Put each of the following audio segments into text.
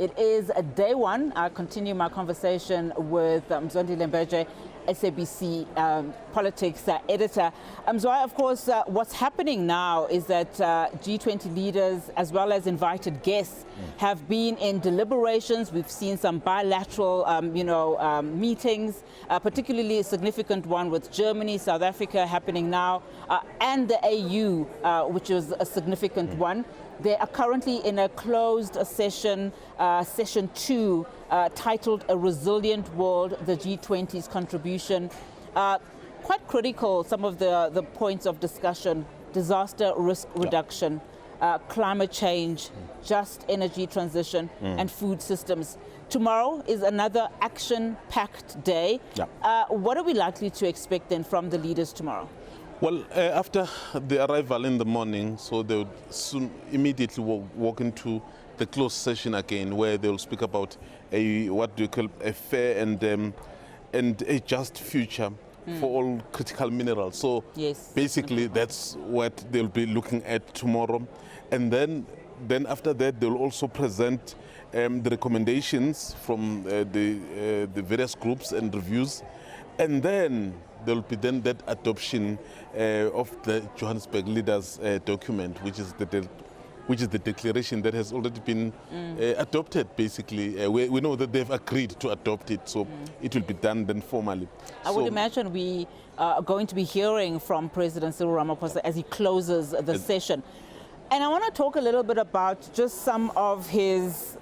It is day one. I continue my conversation with Mzwandile Mbeje, SABC politics editor. Mzwa, of course, what's happening now is that G20 leaders, as well as invited guests, have been in deliberations. We've seen some bilateral, meetings, particularly a significant one with Germany, South Africa happening now, and the AU, which is a significant one. They are currently in a closed session, session 2, titled A Resilient World, the G20's contribution. Quite critical, some of the points of discussion: disaster risk reduction, climate change, just energy transition, and food systems. Tomorrow is another action-packed day. What are we likely to expect then from the leaders tomorrow? Well, after the arrival in the morning, so they would soon immediately walk into the closed session again, where they will speak about what do you call a fair and a just future for all critical minerals. So basically that's what they'll be looking at tomorrow. And then after that, they'll also present the recommendations from the various groups and reviews. And then there will be that adoption of the Johannesburg Leaders document, which is the declaration that has already been adopted, basically. We know that they've agreed to adopt it, so it will be done then formally. I would imagine we are going to be hearing from President Cyril Ramaphosa as he closes the session. And I want to talk a little bit about just some of his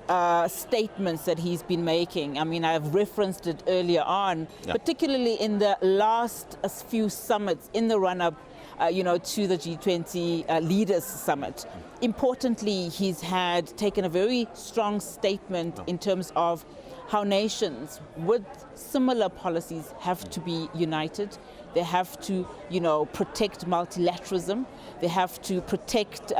statements that he's been making. I mean, I've referenced it earlier on, particularly in the last few summits in the run-up to the G20 Leaders Summit. Importantly, he's taken a very strong statement in terms of how nations with similar policies have to be united. They have to, protect multilateralism. They have to protect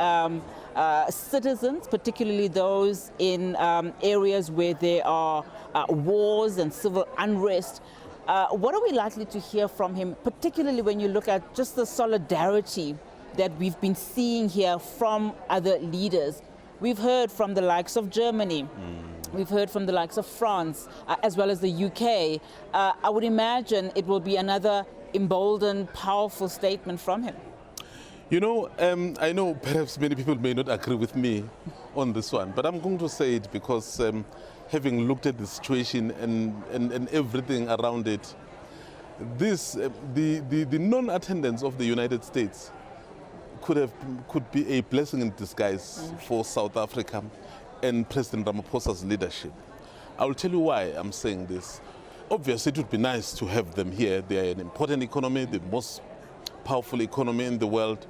citizens, particularly those in areas where there are wars and civil unrest. What are we likely to hear from him, particularly when you look at just the solidarity that we've been seeing here from other leaders? We've heard from the likes of Germany. We've heard from the likes of France, as well as the UK. I would imagine it will be another emboldened, powerful statement from him. I know perhaps many people may not agree with me on this one, but I'm going to say it because having looked at the situation and everything around it, the non-attendance of the United States could be a blessing in disguise for South Africa and President Ramaphosa's leadership. I will tell you why I'm saying this. Obviously, it would be nice to have them here. They are an important economy, the most powerful economy in the world.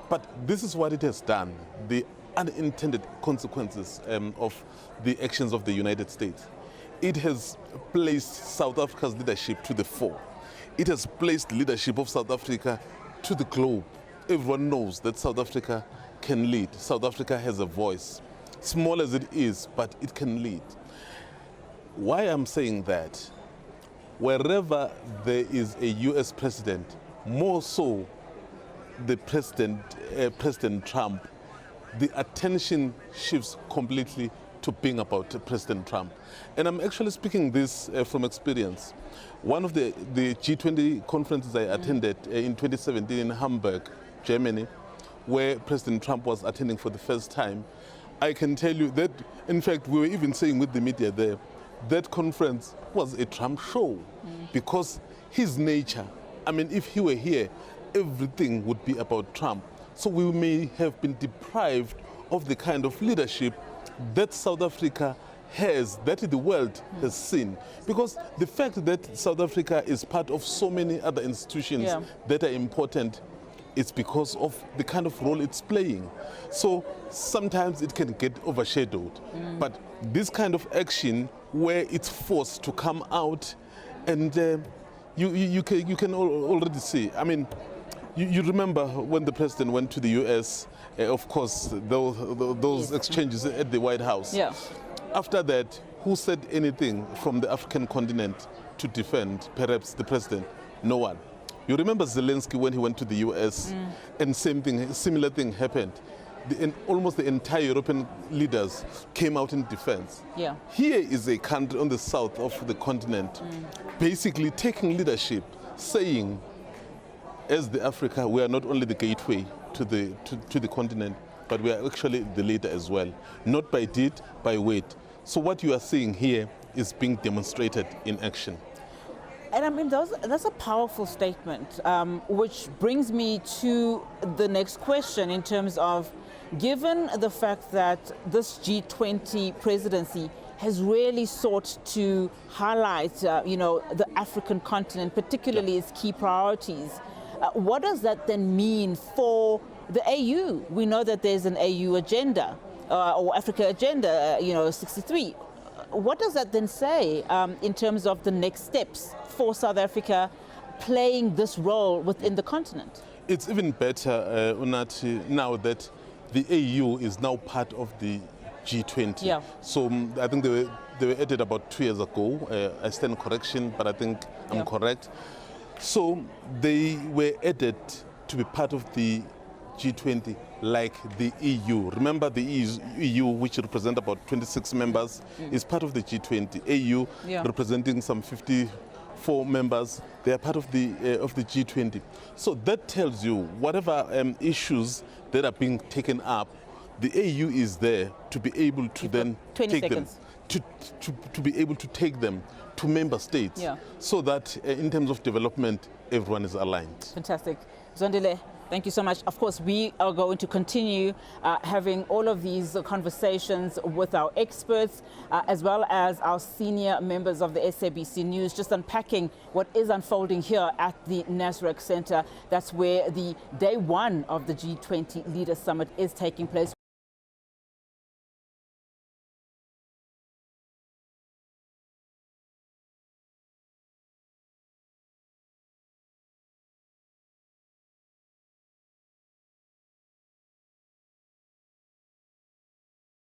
But this is what it has done, the unintended consequences of the actions of the United States. It has placed South Africa's leadership to the fore. It has placed the leadership of South Africa to the globe. Everyone knows that South Africa can lead. South Africa has a voice, small as it is, but it can lead. Why I'm saying that, wherever there is a US president, more so the President Trump, the attention shifts completely to being about President Trump. And I'm actually speaking this from experience. One of the G20 conferences I attended in 2017 in Hamburg, Germany, where President Trump was attending for the first time, I can tell you that, in fact, we were even saying with the media there, that conference was a Trump show because his nature, I mean, if he were here, everything would be about Trump. So we may have been deprived of the kind of leadership that South Africa has, that the world has seen. Because the fact that South Africa is part of so many other institutions that are important, it's because of the kind of role it's playing. So sometimes it can get overshadowed. But this kind of action where it's forced to come out, and you can already see. I mean, you remember when the president went to the US, of course, those exchanges at the White House. After that, who said anything from the African continent to defend perhaps the president? No one. You remember Zelensky when he went to the US and similar thing happened. almost the entire European leaders came out in defense. Yeah. Here is a country on the south of the continent, basically taking leadership, saying, as the Africa, we are not only the gateway to the continent, but we are actually the leader as well. Not by deed, by word. So what you are seeing here is being demonstrated in action. And I mean, that's a powerful statement, which brings me to the next question in terms of, given the fact that this G20 presidency has really sought to highlight, the African continent, particularly its key priorities, what does that then mean for the AU? We know that there's an AU agenda, or Africa Agenda, 63. What does that then say in terms of the next steps for South Africa playing this role within the continent? It's even better, Unati, now that the AU is now part of the G20. Yeah. So I think they were added about 2 years ago. I stand correction, but I think I'm correct. So they were added to be part of the G20 like the EU. Remember the EU, which represent about 26 members, is part of the G20. AU representing some 54 members, they are part of the G20. So that tells you whatever issues that are being taken up, the AU is there to be able to then take them, to be able to take them to member states, so that in terms of development, everyone is aligned. Fantastic. Mzwandile, thank you so much. Of course, we are going to continue having all of these conversations with our experts, as well as our senior members of the SABC News, just unpacking what is unfolding here at the Nasrec Center. That's where the day one of the G20 Leaders Summit is taking place.